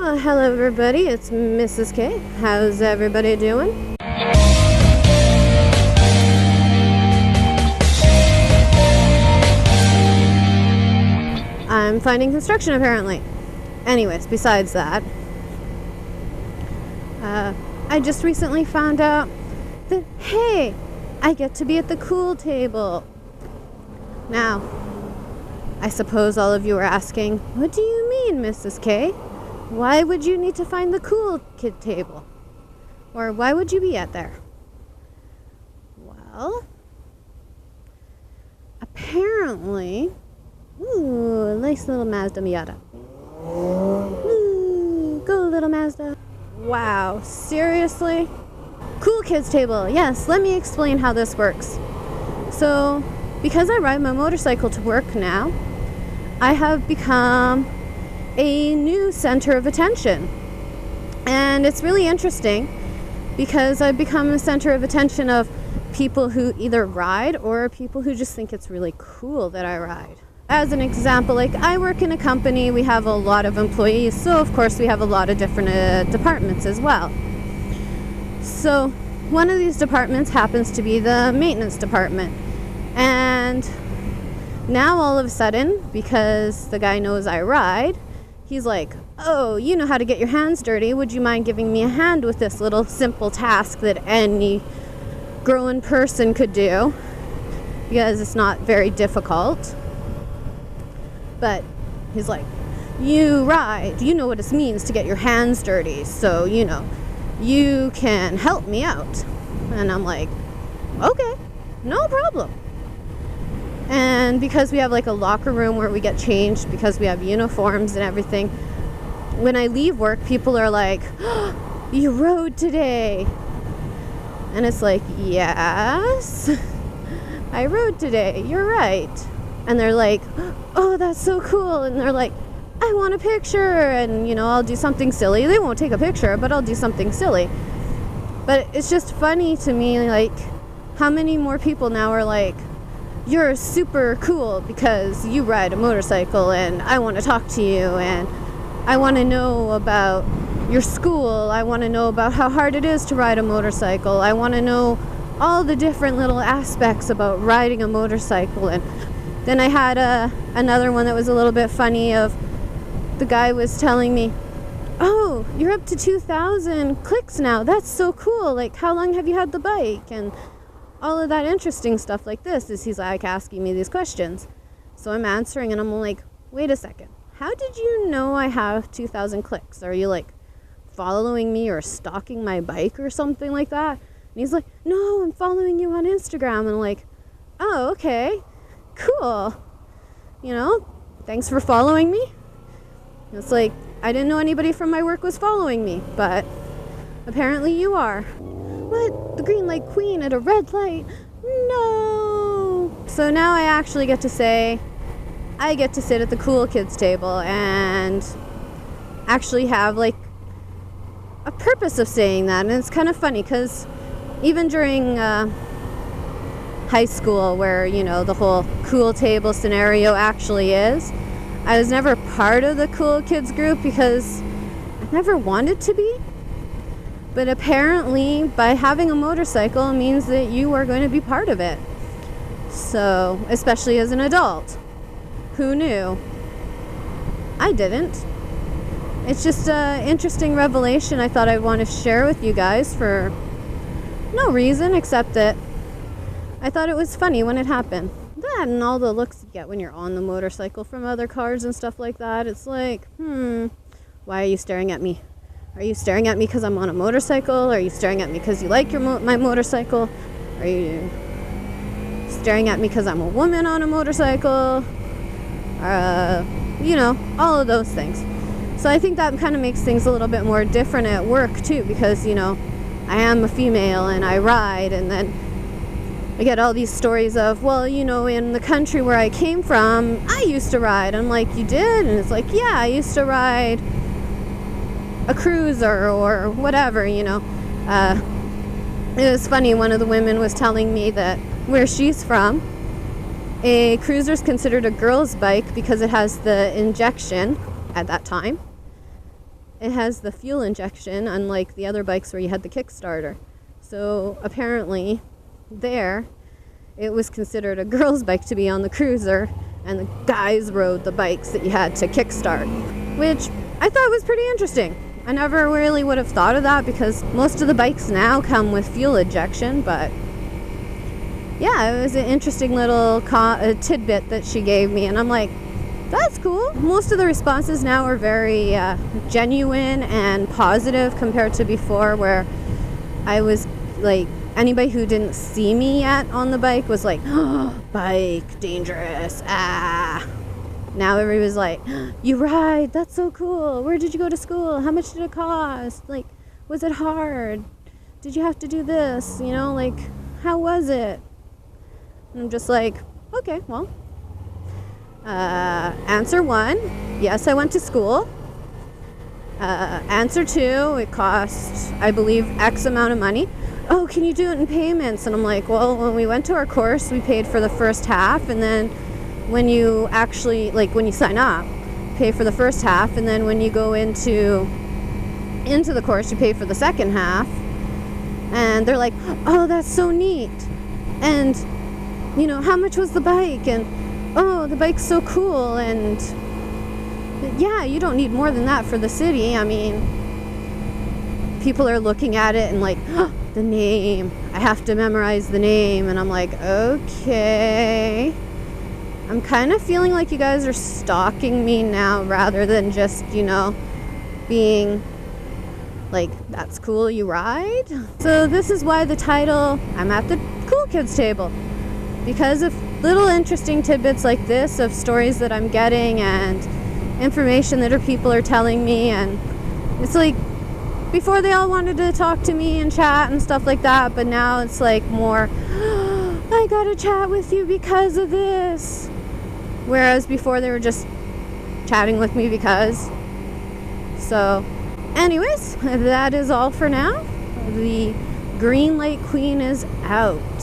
Well, hello everybody, it's Mrs. K. How's everybody doing? I'm finding construction apparently. Anyways, besides that, I just recently found out that, hey, I get to be at the cool table. Now, I suppose all of you are asking, what do you mean, Mrs. K? Why would you need to find the cool kid table? Or why would you be at there? Well, apparently, ooh, nice little Mazda Miata. Ooh, go little Mazda. Wow, seriously? Cool kids table. Yes, let me explain how this works. So, because I ride my motorcycle to work now, I have become a new center of attention. And it's really interesting because I've become a center of attention of people who either ride or people who just think it's really cool that I ride. As an example, like I work in a company, we have a lot of employees, so of course we have a lot of different departments as well. So one of these departments happens to be the maintenance department. And now all of a sudden, because the guy knows I ride, he's like, oh, you know how to get your hands dirty. Would you mind giving me a hand with this little simple task that any grown person could do? Because it's not very difficult. But he's like, you ride. You know what it means to get your hands dirty. So, you can help me out. And I'm like, okay, no problem. And because we have like a locker room where we get changed because we have uniforms and everything, when I leave work, people are like, oh, you rode today. And it's like, yes, I rode today. You're right. And they're like, oh, that's so cool. And they're like, I want a picture. And, I'll do something silly. They won't take a picture, but I'll do something silly. But it's just funny to me, like, how many more people now are like, you're super cool because you ride a motorcycle and I want to talk to you and I want to know about your school. I want to know about how hard it is to ride a motorcycle. I want to know all the different little aspects about riding a motorcycle. And then I had another one that was a little bit funny of the guy was telling me, oh, you're up to 2,000 clicks now. That's so cool. Like, how long have you had the bike? And all of that interesting stuff like this is he's like asking me these questions. So I'm answering and I'm like, wait a second. How did you know I have 2,000 clicks? Are you like following me or stalking my bike or something like that? And he's like, no, I'm following you on Instagram. And I'm like, oh, okay, cool. Thanks for following me. It's like, I didn't know anybody from my work was following me, but apparently you are. What? The green light queen at a red light? No! So now I actually get to say, I get to sit at the cool kids table and actually have like a purpose of saying that. And it's kind of funny because even during high school where, the whole cool table scenario actually is, I was never part of the cool kids group because I never wanted to be. But apparently, by having a motorcycle means that you are going to be part of it. So, especially as an adult. Who knew? I didn't. It's just an interesting revelation I thought I'd want to share with you guys for no reason except that I thought it was funny when it happened. That and all the looks you get when you're on the motorcycle from other cars and stuff like that. It's like, why are you staring at me? Are you staring at me because I'm on a motorcycle? Are you staring at me because you like my motorcycle? Are you staring at me because I'm a woman on a motorcycle? All of those things. So I think that kind of makes things a little bit more different at work too because, I am a female and I ride, and then I get all these stories of, well, in the country where I came from, I used to ride. I'm like, you did? And it's like, yeah, I used to ride a cruiser or whatever, It was funny, one of the women was telling me that where she's from, a cruiser is considered a girl's bike because it has the injection at that time. it has the fuel injection, unlike the other bikes where you had the Kickstarter. So apparently there, it was considered a girl's bike to be on the cruiser, and the guys rode the bikes that you had to kickstart, which I thought was pretty interesting. I never really would have thought of that because most of the bikes now come with fuel injection, but yeah, it was an interesting little tidbit that she gave me, and I'm like, that's cool. Most of the responses now are very genuine and positive compared to before, where I was like, anybody who didn't see me yet on the bike was like, oh, bike, dangerous, ah. Now everybody's like, you ride, that's so cool. Where did you go to school? How much did it cost? Like, was it hard? Did you have to do this? You know, like, how was it? And I'm just like, okay, well. Answer 1, yes, I went to school. Answer 2, it cost, I believe, X amount of money. Oh, can you do it in payments? And I'm like, well, when we went to our course, we paid for the first half, and then when you actually, like, when you sign up, pay for the first half, and then when you go into the course, you pay for the second half. And they're like, oh, that's so neat. And, you know, how much was the bike? And, oh, the bike's so cool. And yeah, you don't need more than that for the city. I mean, people are looking at it and like, oh, the name, I have to memorize the name. And I'm like, okay, I'm kind of feeling like you guys are stalking me now rather than just, you know, being like, that's cool, you ride. So this is why the title, I'm at the cool kids table, because of little interesting tidbits like this of stories that I'm getting and information that people are telling me. And it's like, before they all wanted to talk to me and chat and stuff like that, but now it's like more, oh, I gotta chat with you because of this. Whereas before they were just chatting with me because. So anyways, that is all for now. The Green Light Queen is out.